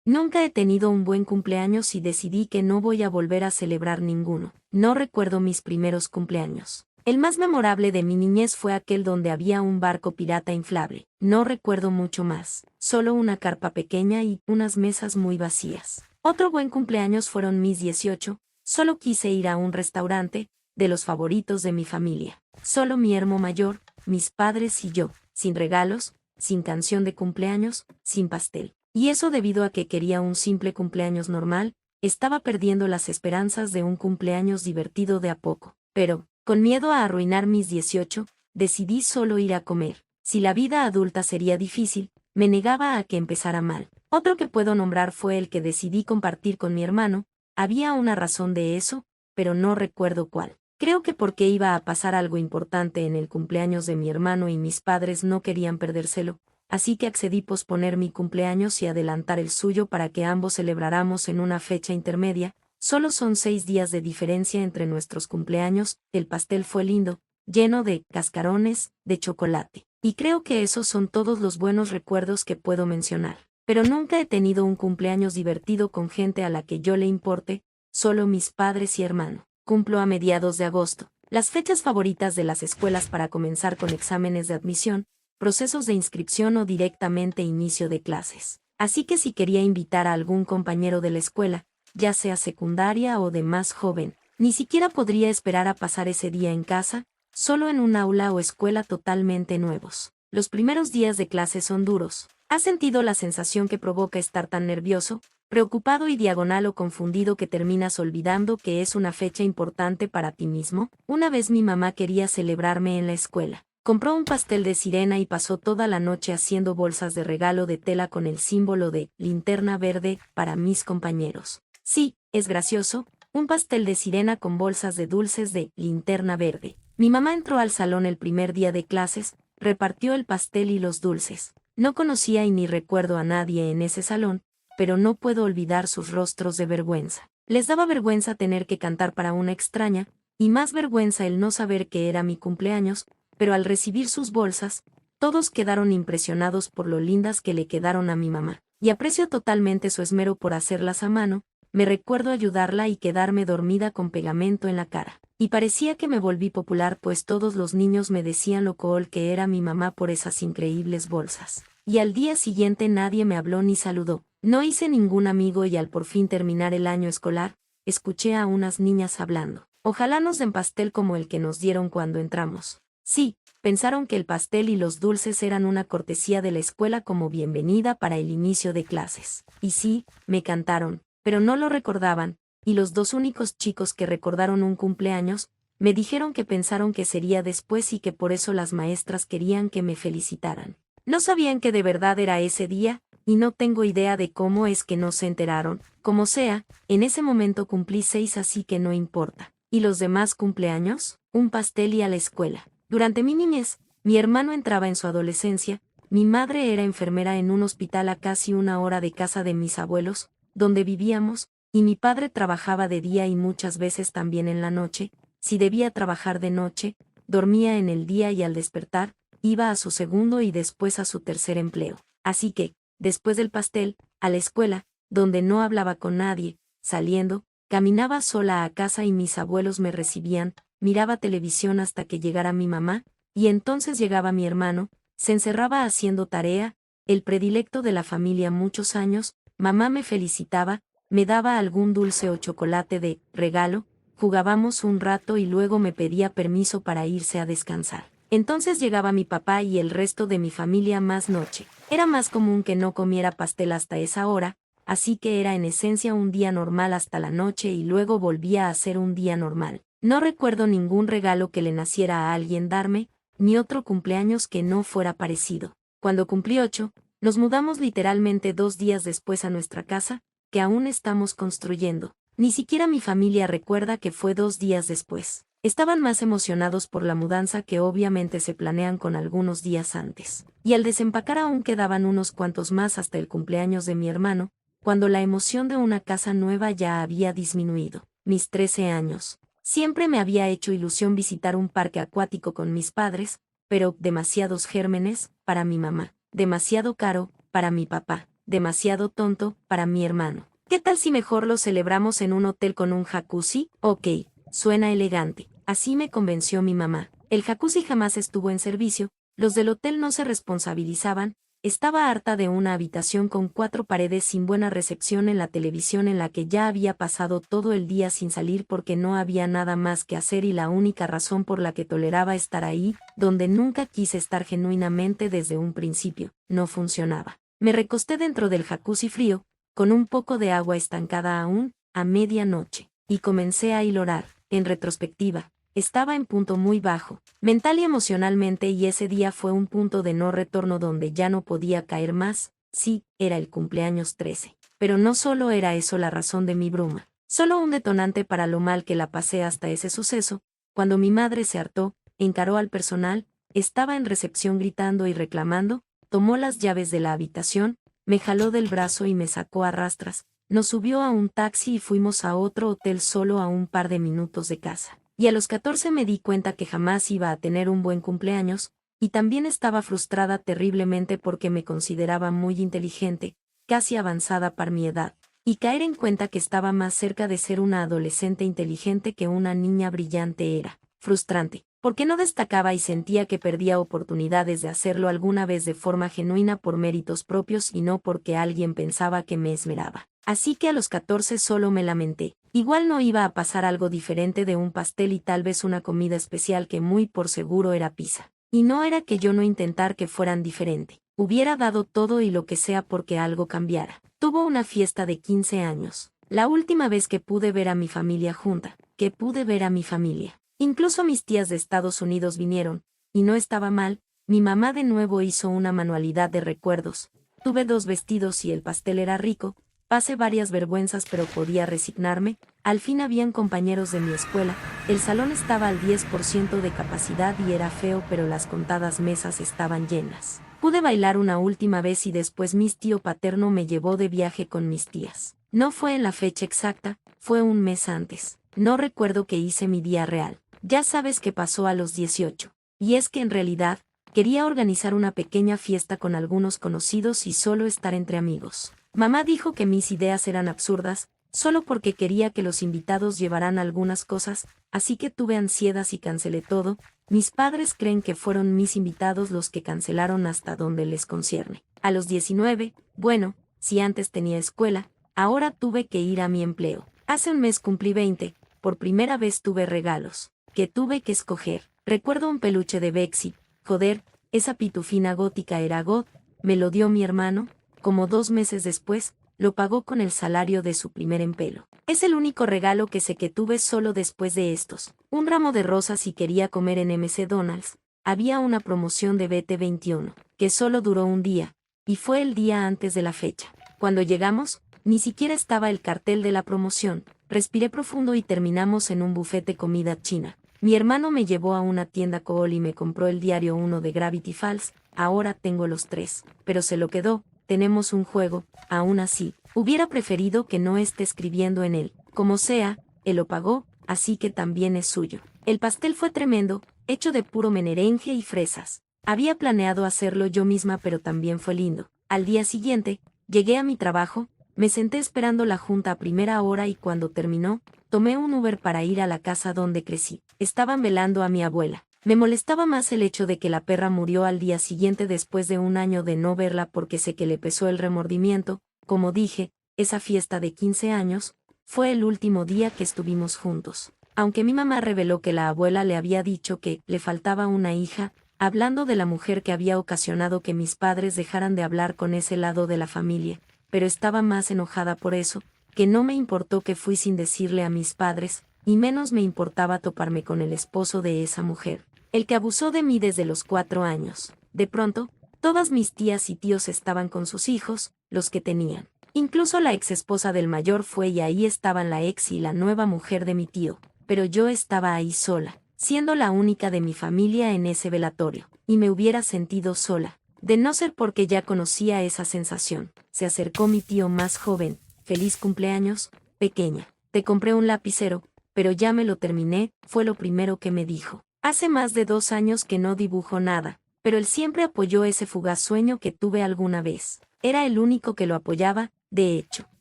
Nunca he tenido un buen cumpleaños y decidí que no voy a volver a celebrar ninguno. No recuerdo mis primeros cumpleaños. El más memorable de mi niñez fue aquel donde había un barco pirata inflable. No recuerdo mucho más. Solo una carpa pequeña y unas mesas muy vacías. Otro buen cumpleaños fueron mis 18. Solo quise ir a un restaurante, de los favoritos de mi familia. Solo mi hermano mayor, mis padres y yo, sin regalos, sin canción de cumpleaños, sin pastel. Y eso debido a que quería un simple cumpleaños normal, estaba perdiendo las esperanzas de un cumpleaños divertido de a poco. Pero, con miedo a arruinar mis 18, decidí solo ir a comer. Si la vida adulta sería difícil, me negaba a que empezara mal. Otro que puedo nombrar fue el que decidí compartir con mi hermano. Había una razón de eso, pero no recuerdo cuál. Creo que porque iba a pasar algo importante en el cumpleaños de mi hermano y mis padres no querían perdérselo, así que accedí posponer mi cumpleaños y adelantar el suyo para que ambos celebráramos en una fecha intermedia. Solo son 6 días de diferencia entre nuestros cumpleaños. El pastel fue lindo, lleno de cascarones, de chocolate. Y creo que esos son todos los buenos recuerdos que puedo mencionar. Pero nunca he tenido un cumpleaños divertido con gente a la que yo le importe, solo mis padres y hermano. Cumplo a mediados de agosto. Las fechas favoritas de las escuelas para comenzar con exámenes de admisión, procesos de inscripción o directamente inicio de clases. Así que si quería invitar a algún compañero de la escuela, ya sea secundaria o de más joven, ni siquiera podría esperar a pasar ese día en casa, solo en un aula o escuela totalmente nuevos. Los primeros días de clase son duros. ¿Has sentido la sensación que provoca estar tan nervioso, preocupado y diagonal o confundido que terminas olvidando que es una fecha importante para ti mismo? Una vez mi mamá quería celebrarme en la escuela. Compró un pastel de sirena y pasó toda la noche haciendo bolsas de regalo de tela con el símbolo de linterna verde para mis compañeros. Sí, es gracioso, un pastel de sirena con bolsas de dulces de linterna verde. Mi mamá entró al salón el primer día de clases, repartió el pastel y los dulces. No conocía y ni recuerdo a nadie en ese salón, pero no puedo olvidar sus rostros de vergüenza. Les daba vergüenza tener que cantar para una extraña, y más vergüenza el no saber que era mi cumpleaños, pero al recibir sus bolsas, todos quedaron impresionados por lo lindas que le quedaron a mi mamá. Y aprecio totalmente su esmero por hacerlas a mano. Me recuerdo ayudarla y quedarme dormida con pegamento en la cara. Y parecía que me volví popular pues todos los niños me decían lo cool que era mi mamá por esas increíbles bolsas. Y al día siguiente nadie me habló ni saludó. No hice ningún amigo y al por fin terminar el año escolar, escuché a unas niñas hablando. Ojalá nos den pastel como el que nos dieron cuando entramos. Sí, pensaron que el pastel y los dulces eran una cortesía de la escuela como bienvenida para el inicio de clases. Y sí, me cantaron, pero no lo recordaban, y los dos únicos chicos que recordaron un cumpleaños, me dijeron que pensaron que sería después y que por eso las maestras querían que me felicitaran. No sabían que de verdad era ese día, y no tengo idea de cómo es que no se enteraron. Como sea, en ese momento cumplí 6 así que no importa. ¿Y los demás cumpleaños? Un pastel y a la escuela. Durante mi niñez, mi hermano entraba en su adolescencia, mi madre era enfermera en un hospital a casi 1 hora de casa de mis abuelos, donde vivíamos, y mi padre trabajaba de día y muchas veces también en la noche. Si debía trabajar de noche, dormía en el día y al despertar, iba a su segundo y después a su tercer empleo. Así que, después del pastel, a la escuela, donde no hablaba con nadie, saliendo, caminaba sola a casa y mis abuelos me recibían, miraba televisión hasta que llegara mi mamá, y entonces llegaba mi hermano, se encerraba haciendo tarea, el predilecto de la familia muchos años, mamá me felicitaba, me daba algún dulce o chocolate de regalo, jugábamos un rato y luego me pedía permiso para irse a descansar. Entonces llegaba mi papá y el resto de mi familia más noche. Era más común que no comiera pastel hasta esa hora, así que era en esencia un día normal hasta la noche y luego volvía a ser un día normal. No recuerdo ningún regalo que le naciera a alguien darme, ni otro cumpleaños que no fuera parecido. Cuando cumplí 8, nos mudamos literalmente 2 días después a nuestra casa, que aún estamos construyendo. Ni siquiera mi familia recuerda que fue 2 días después. Estaban más emocionados por la mudanza que obviamente se planean con algunos días antes. Y al desempacar aún quedaban unos cuantos más hasta el cumpleaños de mi hermano, cuando la emoción de una casa nueva ya había disminuido. Mis 13 años. Siempre me había hecho ilusión visitar un parque acuático con mis padres, pero demasiados gérmenes para mi mamá, demasiado caro para mi papá. demasiado tonto para mi hermano. ¿Qué tal si mejor lo celebramos en un hotel con un jacuzzi? Ok, suena elegante. Así me convenció mi mamá. El jacuzzi jamás estuvo en servicio, los del hotel no se responsabilizaban. Estaba harta de una habitación con 4 paredes sin buena recepción en la televisión en la que ya había pasado todo el día sin salir porque no había nada más que hacer y la única razón por la que toleraba estar ahí, donde nunca quise estar genuinamente desde un principio, no funcionaba. Me recosté dentro del jacuzzi frío, con un poco de agua estancada aún, a medianoche, y comencé a hilorar. En retrospectiva, estaba en punto muy bajo, mental y emocionalmente, y ese día fue un punto de no retorno donde ya no podía caer más. Sí, era el cumpleaños 13. Pero no solo era eso la razón de mi bruma, solo un detonante para lo mal que la pasé hasta ese suceso. Cuando mi madre se hartó, encaró al personal, estaba en recepción gritando y reclamando, tomó las llaves de la habitación, me jaló del brazo y me sacó a rastras, nos subió a un taxi y fuimos a otro hotel solo a un par de minutos de casa. Y a los 14 me di cuenta que jamás iba a tener un buen cumpleaños, y también estaba frustrada terriblemente porque me consideraba muy inteligente, casi avanzada para mi edad, y caer en cuenta que estaba más cerca de ser una adolescente inteligente que una niña brillante era frustrante, porque no destacaba y sentía que perdía oportunidades de hacerlo alguna vez de forma genuina por méritos propios y no porque alguien pensaba que me esmeraba. Así que a los 14 solo me lamenté. Igual no iba a pasar algo diferente de un pastel y tal vez una comida especial que muy por seguro era pizza. Y no era que yo no intentar que fueran diferente. Hubiera dado todo y lo que sea porque algo cambiara. Tuvo una fiesta de 15 años. La última vez que pude ver a mi familia junta, que pude ver a mi familia. Incluso mis tías de Estados Unidos vinieron, y no estaba mal. Mi mamá de nuevo hizo una manualidad de recuerdos. Tuve 2 vestidos y el pastel era rico. Pasé varias vergüenzas pero podía resignarme. Al fin habían compañeros de mi escuela, el salón estaba al 10% de capacidad y era feo pero las contadas mesas estaban llenas. Pude bailar una última vez y después mi tío paterno me llevó de viaje con mis tías. No fue en la fecha exacta, fue un mes antes. No recuerdo qué hice mi día real. Ya sabes qué pasó a los 18. Y es que en realidad, quería organizar una pequeña fiesta con algunos conocidos y solo estar entre amigos. Mamá dijo que mis ideas eran absurdas, solo porque quería que los invitados llevaran algunas cosas, así que tuve ansiedad y cancelé todo. Mis padres creen que fueron mis invitados los que cancelaron hasta donde les concierne. A los 19, bueno, si antes tenía escuela, ahora tuve que ir a mi empleo. Hace un mes cumplí 20, por primera vez tuve regalos, que tuve que escoger. Recuerdo un peluche de Bexy, joder, esa pitufina gótica era God, me lo dio mi hermano. Como 2 meses después, lo pagó con el salario de su primer empleo. Es el único regalo que sé que tuve solo después de estos. Un ramo de rosas y quería comer en McDonald's. Había una promoción de BT21, que solo duró un día, y fue el día antes de la fecha. Cuando llegamos, ni siquiera estaba el cartel de la promoción. Respiré profundo y terminamos en un buffet de comida china. Mi hermano me llevó a una tienda Kohl y me compró el diario 1 de Gravity Falls. Ahora tengo los 3, pero se lo quedó. Tenemos un juego, aún así, hubiera preferido que no esté escribiendo en él. Como sea, él lo pagó, así que también es suyo. El pastel fue tremendo, hecho de puro merengue y fresas. Había planeado hacerlo yo misma pero también fue lindo. Al día siguiente, llegué a mi trabajo, me senté esperando la junta a primera hora y cuando terminó, tomé un Uber para ir a la casa donde crecí. Estaban velando a mi abuela. Me molestaba más el hecho de que la perra murió al día siguiente después de un año de no verla porque sé que le pesó el remordimiento. Como dije, esa fiesta de 15 años fue el último día que estuvimos juntos. Aunque mi mamá reveló que la abuela le había dicho que le faltaba una hija, hablando de la mujer que había ocasionado que mis padres dejaran de hablar con ese lado de la familia, pero estaba más enojada por eso, que no me importó que fui sin decirle a mis padres, y menos me importaba toparme con el esposo de esa mujer. El que abusó de mí desde los 4 años. De pronto, todas mis tías y tíos estaban con sus hijos, los que tenían. Incluso la ex esposa del mayor fue y ahí estaban la ex y la nueva mujer de mi tío, pero yo estaba ahí sola, siendo la única de mi familia en ese velatorio, y me hubiera sentido sola, de no ser porque ya conocía esa sensación. Se acercó mi tío más joven, feliz cumpleaños, pequeña, te compré un lapicero, pero ya me lo terminé, fue lo primero que me dijo. Hace más de 2 años que no dibujo nada, pero él siempre apoyó ese fugaz sueño que tuve alguna vez. Era el único que lo apoyaba, de hecho.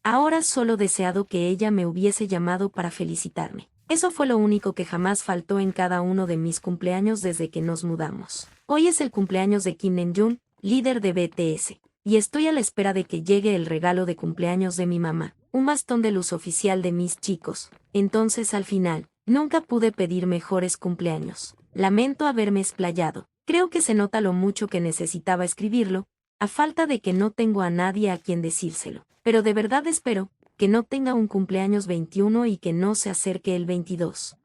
Ahora solo deseado que ella me hubiese llamado para felicitarme. Eso fue lo único que jamás faltó en cada uno de mis cumpleaños desde que nos mudamos. Hoy es el cumpleaños de Kim Namjoon, líder de BTS, y estoy a la espera de que llegue el regalo de cumpleaños de mi mamá, un bastón de luz oficial de mis chicos. Entonces al final, nunca pude pedir mejores cumpleaños. Lamento haberme explayado. Creo que se nota lo mucho que necesitaba escribirlo, a falta de que no tengo a nadie a quien decírselo. Pero de verdad espero que no tenga un cumpleaños 21 y que no se acerque el 22.